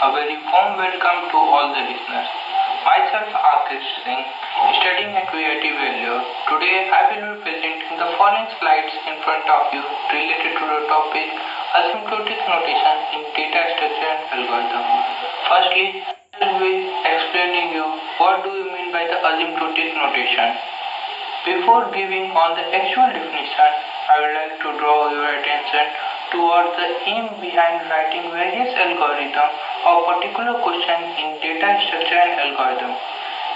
A very warm welcome to all the listeners. Myself Akash Singh, studying at VIT Value. Today I will be presenting the following slides in front of you related to the topic asymptotic notation in data structure and algorithm. Firstly, I will be explaining you what do you mean by the asymptotic notation. Before giving on the actual definition, I would like to draw your attention towards the aim behind writing various algorithms of particular question in data structure and algorithm.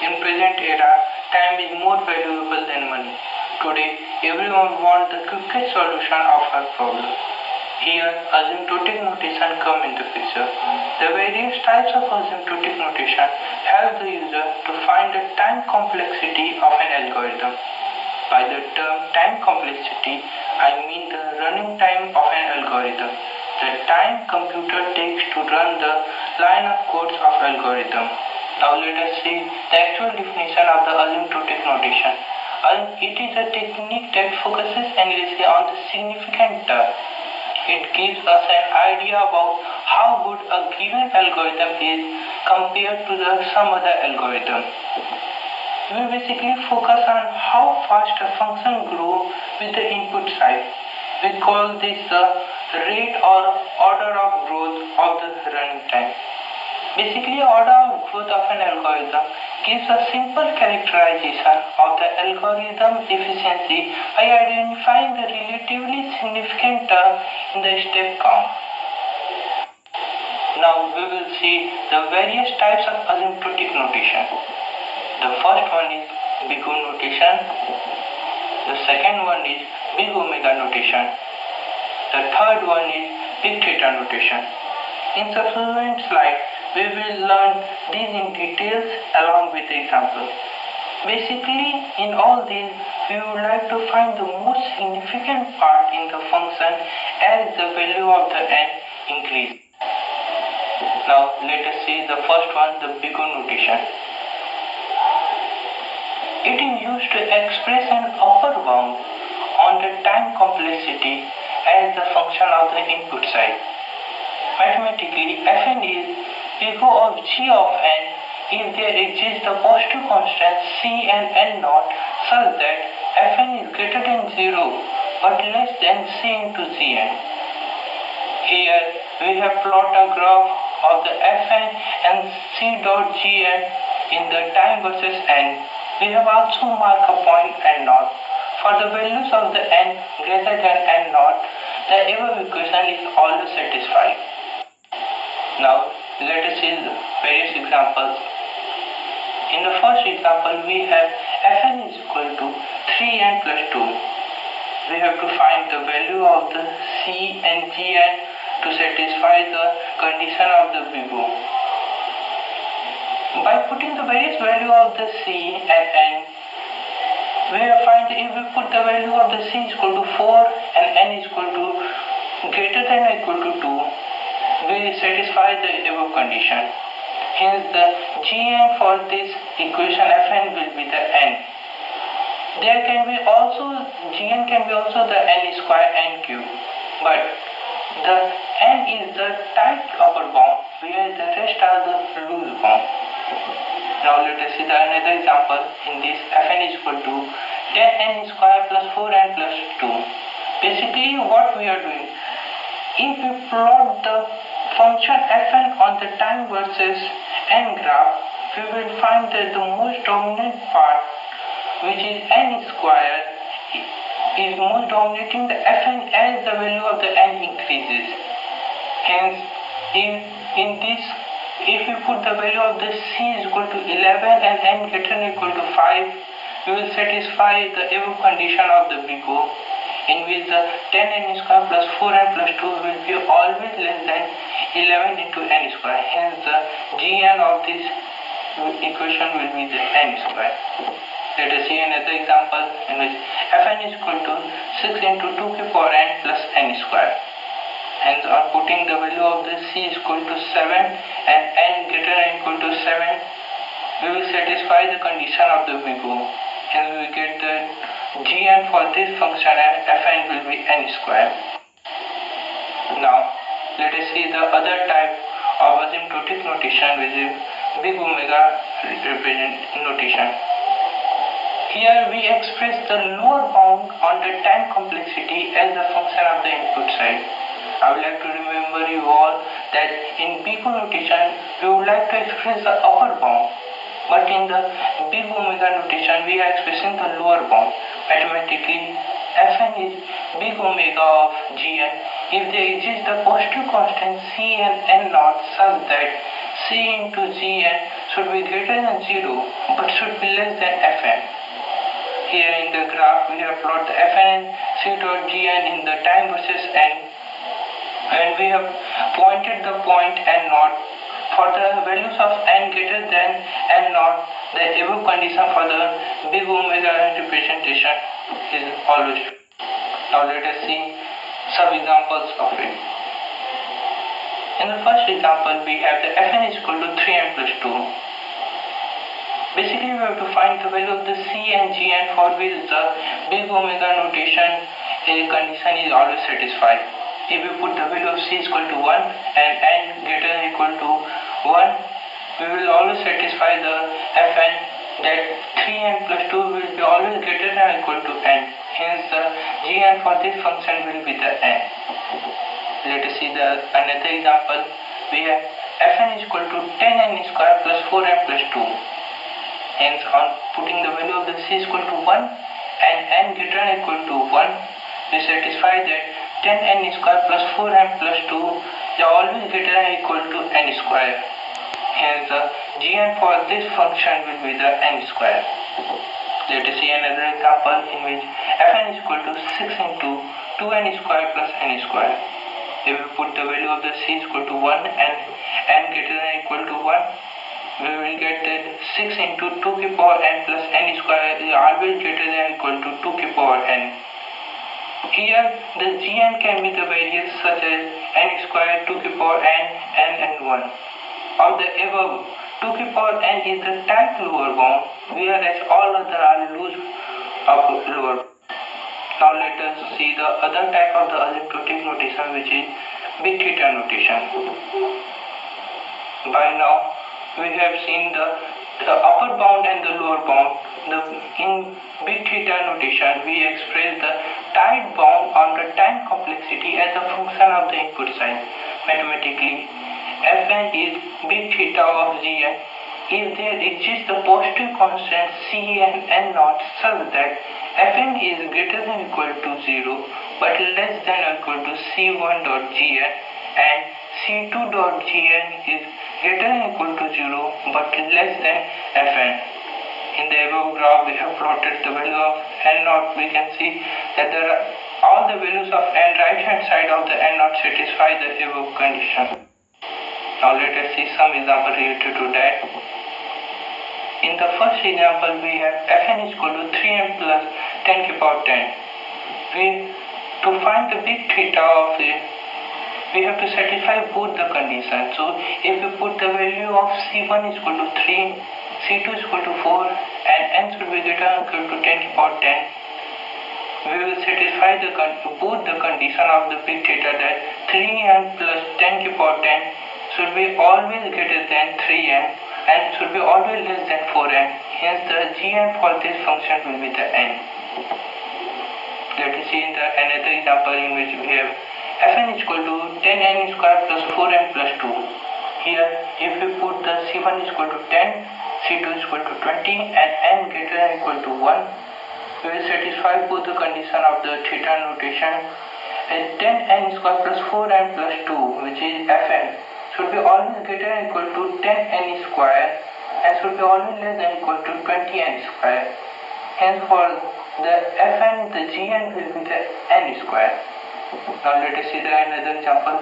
In present era, time is more valuable than money. Today, everyone wants the quickest solution of a problem. Here, asymptotic notation come in the picture. The various types of asymptotic notation help the user to find the time complexity of an algorithm. By the term time complexity, I mean the running time of an algorithm, the time computer takes to run the line of codes of algorithm. Now let us see the actual definition of the asymptotic notation. It is a technique that focuses endlessly on the significant term. It gives us an idea about how good a given algorithm is compared to some other algorithm. We basically focus on how fast a function grows with the input side. We call this the rate or order of growth of the running time. Basically, order of growth of an algorithm gives a simple characterization of the algorithm efficiency by identifying the relatively significant term in the step count. Now we will see the various types of asymptotic notation. The first one is big O notation. The second one is big omega notation. The third one is big theta notation. In subsequent slides, we will learn these in details along with examples. Basically, in all these, we would like to find the most significant part in the function as the value of the n increases. Now, let us see the first one, the big O notation. It is used to express an upper bound on the time complexity as the function of the input side. Mathematically, Fn is big O of g of n if there exists a positive constant c and n naught such that Fn is greater than 0 but less than c into Gn. Here we have plotted a graph of the Fn and c dot Gn in the time versus n. We have also marked a point n naught. For the values of the n greater than n naught, the above equation is always satisfied. Now let us see the various examples. In the first example, we have Fn is equal to 3n plus 2. We have to find the value of the c and Gn to satisfy the condition of the big O. By putting the various value of the c and n, we will find if we put the value of the c is equal to 4 and n is equal to greater than or equal to 2, we satisfy the above condition. Hence the Gn for this equation Fn will be the n. There can be also, Gn can be also the n square n cube, but the n is the tight upper bound where the rest are the loose bound. Now let us see the another example. In this, Fn is equal to 10n square plus 4n plus 2. Basically what we are doing, if we plot the function Fn on the time versus n graph, we will find that the most dominant part, which is n square, is most dominating the Fn as the value of the n increases. Hence, in this, if we put the value of the c is equal to 11 and n greater than or equal to 5, we will satisfy the above condition of the big O, in which the 10n square plus 4n plus 2 will be always less than 11 into n square. Hence, the Gn of this equation will be the n square. Let us see another example in which Fn is equal to 6 into 2 to the power n plus n square. Hence, on putting the value of the c is equal to 7 and n greater than or equal to 7, we will satisfy the condition of the big O. Hence, we will get the Gn for this function and Fn will be n square. Now, let us see the other type of asymptotic asymptotic notation with a big omega notation. Here we express the lower bound on the time complexity as a function of the input side. I would like to remember you all that in big O notation we would like to express the upper bound, but in the big omega notation we are expressing the lower bound. Mathematically, Fn is big omega of Gn if there exists the positive constant Cn n naught such that C into Gn should be greater than 0 but should be less than Fn. Here in the graph we have plotted the Fn and C dot Gn in the time versus n, and we have pointed the point n naught. For the values of n greater than n naught, the above condition for the big omega representation is always true. Now let us see some examples of it. In the first example we have the Fn is equal to 3n plus 2. Basically we have to find the value of the C and Gn for which the big omega notation condition is always satisfied. If we put the value of C is equal to 1 and n greater than or equal to 1, we will always satisfy the Fn that 3n plus 2 will be always greater than or equal to n. Hence the Gn for this function will be the n. Let us see another example. We have Fn is equal to 10n square plus 4n plus 2. Hence on putting the value of the C is equal to 1 and n greater than or equal to 1, we satisfy that 10n square plus 4n plus 2 is always greater than or equal to n square. Hence the Gn for this function will be the n square. Let us see another example in which Fn is equal to 6 into 2n square plus n square. If we put the value of the C is equal to 1 and n greater than or equal to 1, we will get that 6 into 2 to the power n plus n square is always greater than or equal to 2 to the power n. Here the Gn can be the values such as n square, 2 to the power n, and 1. Of the above, 2 to the power n is the type lower bound, whereas all other are loose of lower. Now let us see the other type of the asymptotic notation, which is big theta notation. By now we have seen the upper bound and the lower bound. In big theta notation, we express the tight bound on the time complexity as a function of the input side. Mathematically, Fn is big theta of Gn if there exists the positive constant Cn n naught such that Fn is greater than or equal to 0 but less than or equal to C1 dot Gn and C2 dot Gn is greater than or equal to 0 but less than Fn. In the above graph we have plotted the value of n naught. We can see that all the values of n right hand side of the n naught satisfy the above condition. Now let us see some example related to that. In the first example we have Fn is equal to 3n plus 10 to the power 10. To find the big theta of it, we have to satisfy both the conditions. So if we put the value of C1 is equal to 3, C2 is equal to 4 and n should be greater than or equal to 10 to the power 10, we will satisfy both the condition of the big theta that 3n plus 10 to the power 10 should be always greater than 3n and should be always less than 4n. Hence the Gn for this function will be the n. Let us see another example in which we have Fn is equal to 10n square plus 4n plus 2. Here if we put the C1 is equal to 10, C2 is equal to 20 and n greater than or equal to 1, we will satisfy both the condition of the theta notation. And 10n square plus 4n plus 2, which is Fn, should be always greater than or equal to 10n square and should be always less than or equal to 20n square. Hence for the Fn, the Gn will be the n square. Now let us see another example.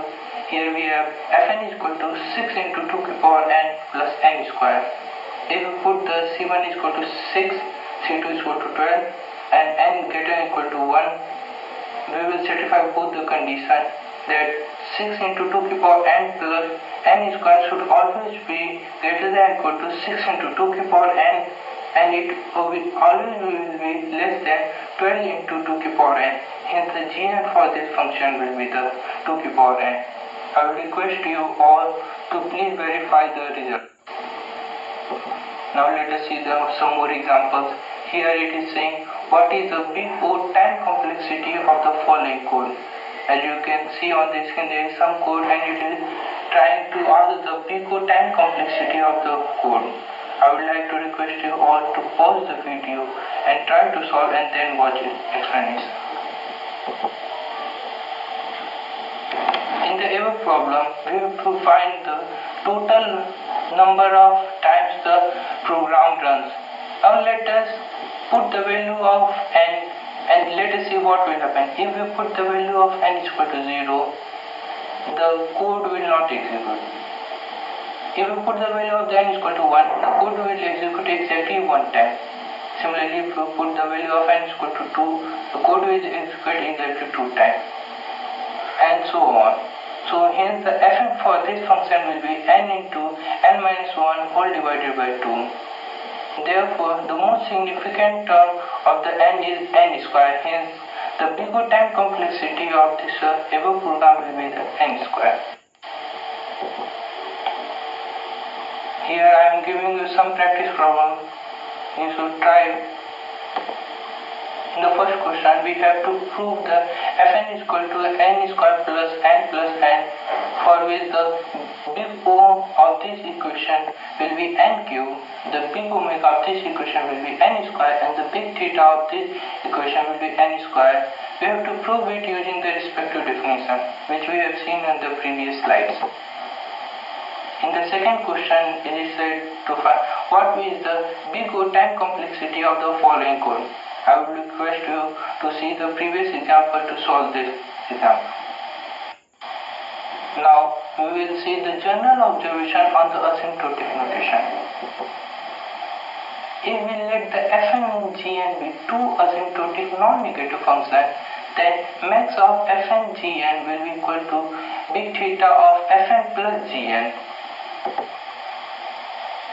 Here we have Fn is equal to 6 into 2 to the power n plus n square. If we put the C1 is equal to 6, C2 is equal to 12 and n greater than or equal to 1, we will satisfy both the condition that 6 into 2 to the power n plus n square should always be greater than or equal to 6 into 2 to the power n and it will always be less than 12 into 2 to the power n. Hence the Gn for this function will be the 2 to the power n. I will request you all to to please verify the result. Now let us see some more examples. Here it is saying what is the big O time complexity of the following code. As you can see on the screen, there is some code and it is trying to ask the big O time complexity of the code. I would like to request you all to pause the video and try to solve and then watch its explanation. In the above problem, we have to find the total number of times the program runs. Now let us put the value of n and let us see what will happen. If we put the value of n is equal to 0, the code will not execute. If we put the value of n is equal to 1, the code will execute exactly one time. Similarly, if we put the value of n is equal to 2, the code will execute exactly 2 times, and so on. So hence the fn for this function will be n into n minus 1 whole divided by 2. Therefore, the most significant term of the n is n square. Hence, the big O time complexity of this above program will be the n square. Here I am giving you some practice problem. You should try. In the first question, we have to prove the fn is equal to n square plus n, for which the big O of this equation will be n cube, the big omega of this equation will be n square, and the big theta of this equation will be n square. We have to prove it using the respective definition, which we have seen in the previous slides. In the second question, it is said to find what is the big O time complexity of the following code. I would request you to see the previous example to solve this example. Now we will see the general observation on the asymptotic notation. If we let the fn and gn be two asymptotic non-negative functions, then max of fn gn will be equal to big theta of fn plus gn.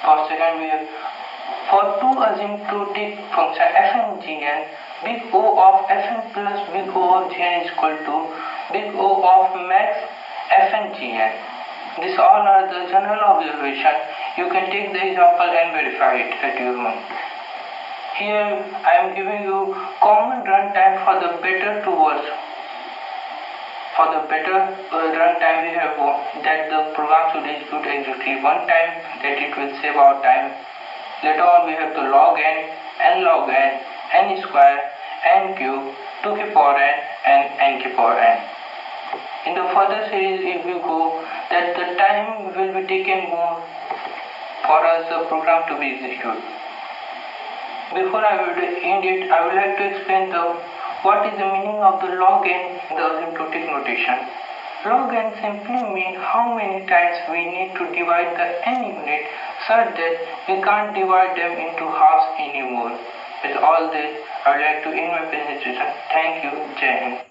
For second, we have for two asymptotic functions f and gn, big O of fn plus big O of gn is equal to big O of max f and gn. These all are the general observation. You can take the example and verify it at your own. Here I am giving you common runtime for the better to worse. For the better runtime, we have that the program should execute exactly one time, that it will save our time. Later on, we have the log n log n square, n cube, 2 to the power n, and n to the power n. In the further series, if we go, that the time will be taken more for us the program to be executed. Before I will end it, I would like to explain what is the meaning of the log n in the asymptotic notation. Log n simply means how many times we need to divide the n unit such that we can't divide them into halves anymore. With all this, I would like to end my presentation. Thank you. Jai Hind.